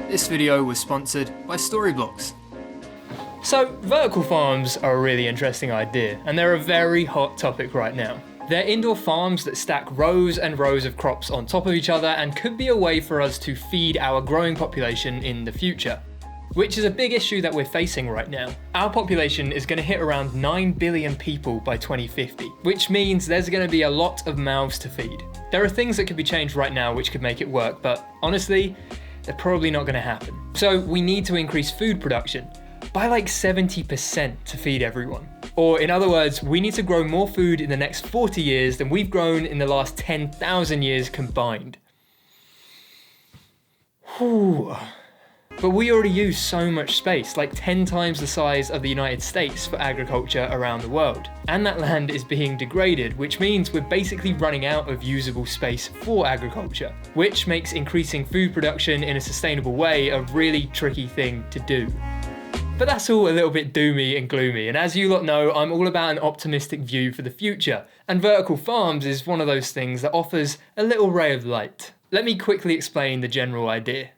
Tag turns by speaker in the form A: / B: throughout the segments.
A: This video was sponsored by Storyblocks.
B: So, vertical farms are a really interesting idea, and they're a very hot topic right now. They're indoor farms that stack rows and rows of crops on top of each other and could be a way for us to feed our growing population in the future. Which is a big issue that we're facing right now. Our population is going to hit around 9 billion people by 2050, which means there's going to be a lot of mouths to feed. There are things that could be changed right now which could make it work, but honestly, they're probably not going to happen. So we need to increase food production by like 70% to feed everyone. Or in other words, we need to grow more food in the next 40 years than we've grown in the last 10,000 years combined. Whew. But we already use so much space, like 10 times the size of the United States for agriculture around the world. And that land is being degraded, which means we're basically running out of usable space for agriculture, which makes increasing food production in a sustainable way a really tricky thing to do. But that's all a little bit doomy and gloomy, and as you lot know, I'm all about an optimistic view for the future, and vertical farms is one of those things that offers a little ray of light. Let me quickly explain the general idea.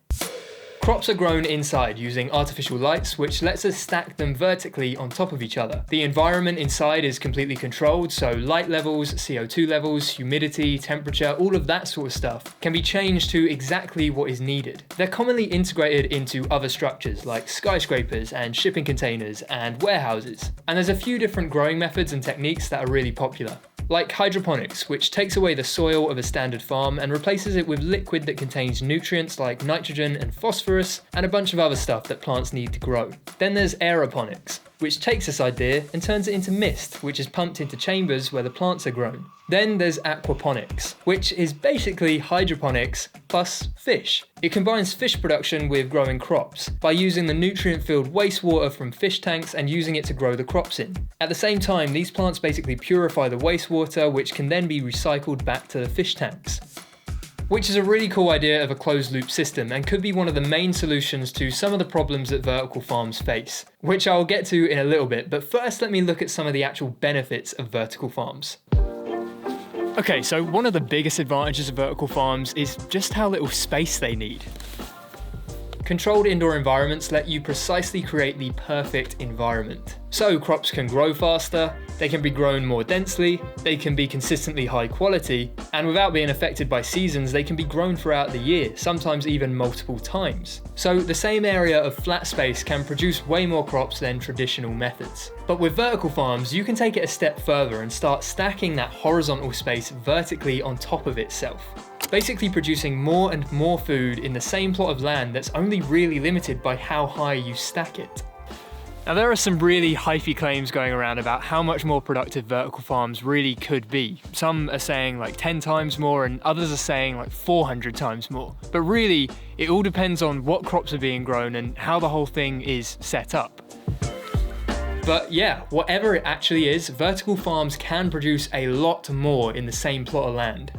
B: Crops are grown inside using artificial lights, which lets us stack them vertically on top of each other. The environment inside is completely controlled, so light levels, CO2 levels, humidity, temperature, all of that sort of stuff can be changed to exactly what is needed. They're commonly integrated into other structures like skyscrapers and shipping containers and warehouses. And there's a few different growing methods and techniques that are really popular. Like hydroponics, which takes away the soil of a standard farm and replaces it with liquid that contains nutrients like nitrogen and phosphorus and a bunch of other stuff that plants need to grow. Then there's aeroponics, which takes this idea and turns it into mist, which is pumped into chambers where the plants are grown. Then there's aquaponics, which is basically hydroponics plus fish. It combines fish production with growing crops by using the nutrient-filled wastewater from fish tanks and using it to grow the crops in. At the same time, these plants basically purify the wastewater, which can then be recycled back to the fish tanks. Which is a really cool idea of a closed-loop system and could be one of the main solutions to some of the problems that vertical farms face, which I'll get to in a little bit, but first let me look at some of the actual benefits of vertical farms. Okay, so one of the biggest advantages of vertical farms is just how little space they need. Controlled indoor environments let you precisely create the perfect environment. So crops can grow faster, they can be grown more densely, they can be consistently high quality, and without being affected by seasons, they can be grown throughout the year, sometimes even multiple times. So the same area of flat space can produce way more crops than traditional methods. But with vertical farms, you can take it a step further and start stacking that horizontal space vertically on top of itself. Basically producing more and more food in the same plot of land that's only really limited by how high you stack it. Now there are some really hypey claims going around about how much more productive vertical farms really could be. Some are saying like 10 times more and others are saying like 400 times more. But really, it all depends on what crops are being grown and how the whole thing is set up. But yeah, whatever it actually is, vertical farms can produce a lot more in the same plot of land.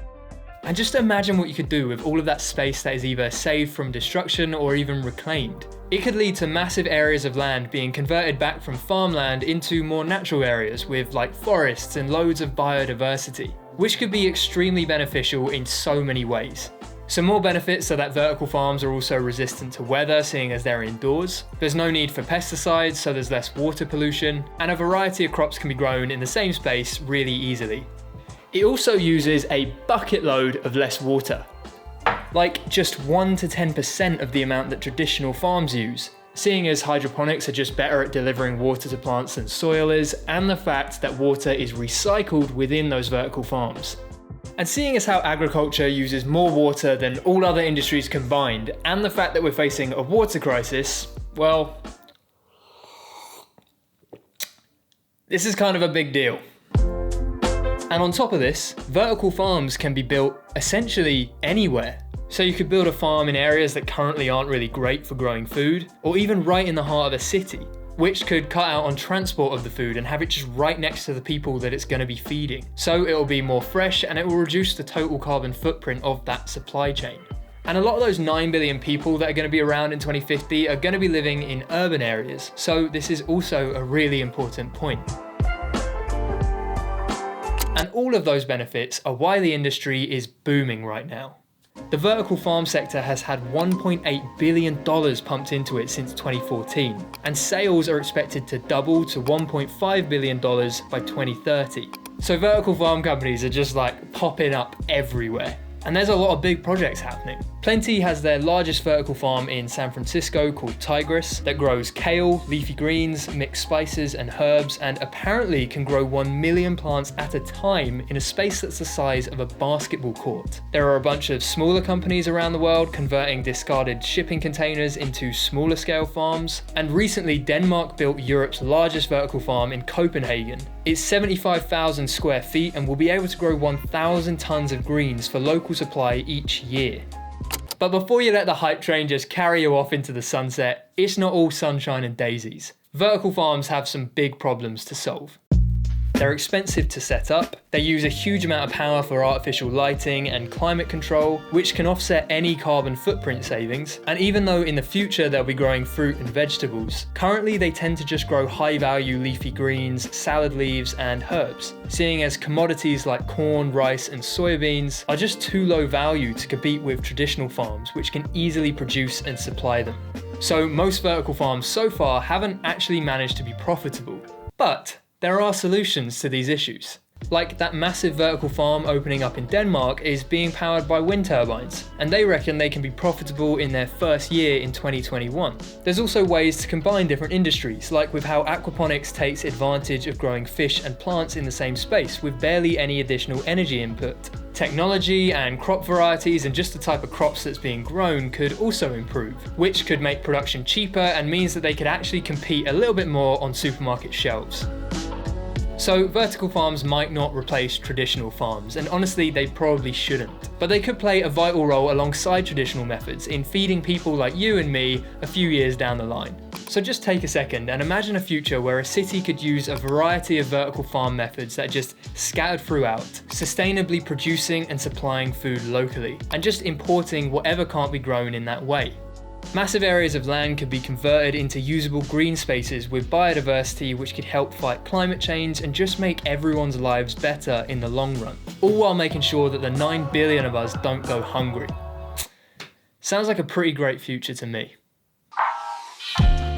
B: And just imagine what you could do with all of that space that is either saved from destruction or even reclaimed. It could lead to massive areas of land being converted back from farmland into more natural areas with like forests and loads of biodiversity, which could be extremely beneficial in so many ways. Some more benefits are that vertical farms are also resistant to weather, seeing as they're indoors. There's no need for pesticides, so there's less water pollution, and a variety of crops can be grown in the same space really easily. It also uses a bucket load of less water, like just 1 to 10% of the amount that traditional farms use, seeing as hydroponics are just better at delivering water to plants than soil is, and the fact that water is recycled within those vertical farms. And seeing as how agriculture uses more water than all other industries combined, and the fact that we're facing a water crisis, well, this is kind of a big deal. And on top of this, vertical farms can be built essentially anywhere. So you could build a farm in areas that currently aren't really great for growing food, or even right in the heart of a city, which could cut out on transport of the food and have it just right next to the people that it's going to be feeding. So it will be more fresh and it will reduce the total carbon footprint of that supply chain. And a lot of those 9 billion people that are going to be around in 2050 are going to be living in urban areas. So this is also a really important point. And all of those benefits are why the industry is booming right now. The vertical farm sector has had $1.8 billion pumped into it since 2014, and sales are expected to double to $1.5 billion by 2030. So vertical farm companies are just like popping up everywhere. And there's a lot of big projects happening. Plenty has their largest vertical farm in San Francisco called Tigris that grows kale, leafy greens, mixed spices and herbs, and apparently can grow 1 million plants at a time in a space that's the size of a basketball court. There are a bunch of smaller companies around the world converting discarded shipping containers into smaller scale farms, and recently Denmark built Europe's largest vertical farm in Copenhagen. It's 75,000 square feet and will be able to grow 1,000 tons of greens for local supply each year. But before you let the hype train just carry you off into the sunset, it's not all sunshine and daisies. Vertical farms have some big problems to solve. They're expensive to set up, they use a huge amount of power for artificial lighting and climate control, which can offset any carbon footprint savings, and even though in the future they'll be growing fruit and vegetables, currently they tend to just grow high-value leafy greens, salad leaves and herbs, seeing as commodities like corn, rice and soybeans are just too low value to compete with traditional farms which can easily produce and supply them. So most vertical farms so far haven't actually managed to be profitable. But there are solutions to these issues. Like that massive vertical farm opening up in Denmark is being powered by wind turbines, and they reckon they can be profitable in their first year in 2021. There's also ways to combine different industries, like with how aquaponics takes advantage of growing fish and plants in the same space with barely any additional energy input. Technology and crop varieties and just the type of crops that's being grown could also improve, which could make production cheaper and means that they could actually compete a little bit more on supermarket shelves. So vertical farms might not replace traditional farms, and honestly they probably shouldn't. But they could play a vital role alongside traditional methods in feeding people like you and me a few years down the line. So just take a second and imagine a future where a city could use a variety of vertical farm methods that are just scattered throughout, sustainably producing and supplying food locally, and just importing whatever can't be grown in that way. Massive areas of land could be converted into usable green spaces with biodiversity which could help fight climate change and just make everyone's lives better in the long run. All while making sure that the 9 billion of us don't go hungry. Sounds like a pretty great future to me.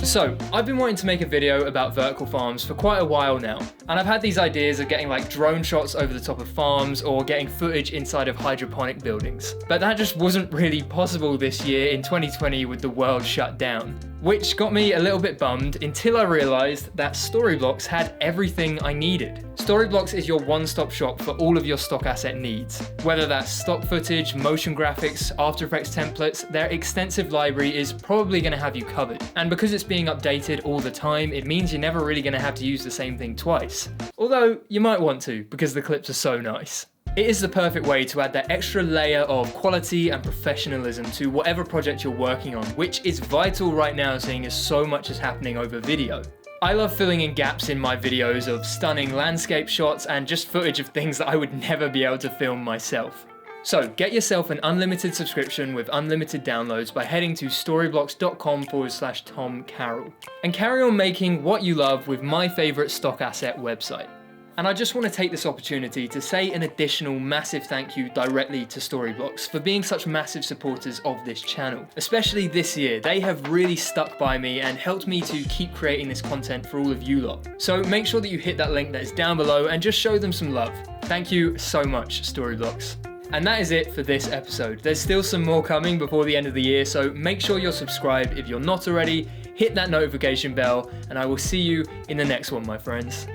B: So, I've been wanting to make a video about vertical farms for quite a while now, and I've had these ideas of getting like drone shots over the top of farms or getting footage inside of hydroponic buildings. But that just wasn't really possible this year in 2020 with the world shut down. Which got me a little bit bummed until I realized that Storyblocks had everything I needed. Storyblocks is your one-stop shop for all of your stock asset needs. Whether that's stock footage, motion graphics, After Effects templates, their extensive library is probably going to have you covered. And because it's being updated all the time, it means you're never really going to have to use the same thing twice. Although you might want to, because the clips are so nice. It is the perfect way to add that extra layer of quality and professionalism to whatever project you're working on, which is vital right now seeing as so much is happening over video. I love filling in gaps in my videos of stunning landscape shots and just footage of things that I would never be able to film myself. So get yourself an unlimited subscription with unlimited downloads by heading to storyblocks.com/Tom Carroll and carry on making what you love with my favorite stock asset website. And I just want to take this opportunity to say an additional massive thank you directly to Storyblocks for being such massive supporters of this channel. Especially this year, they have really stuck by me and helped me to keep creating this content for all of you lot. So make sure that you hit that link that is down below and just show them some love. Thank you so much, Storyblocks. And that is it for this episode. There's still some more coming before the end of the year, so make sure you're subscribed if you're not already, hit that notification bell, and I will see you in the next one, my friends.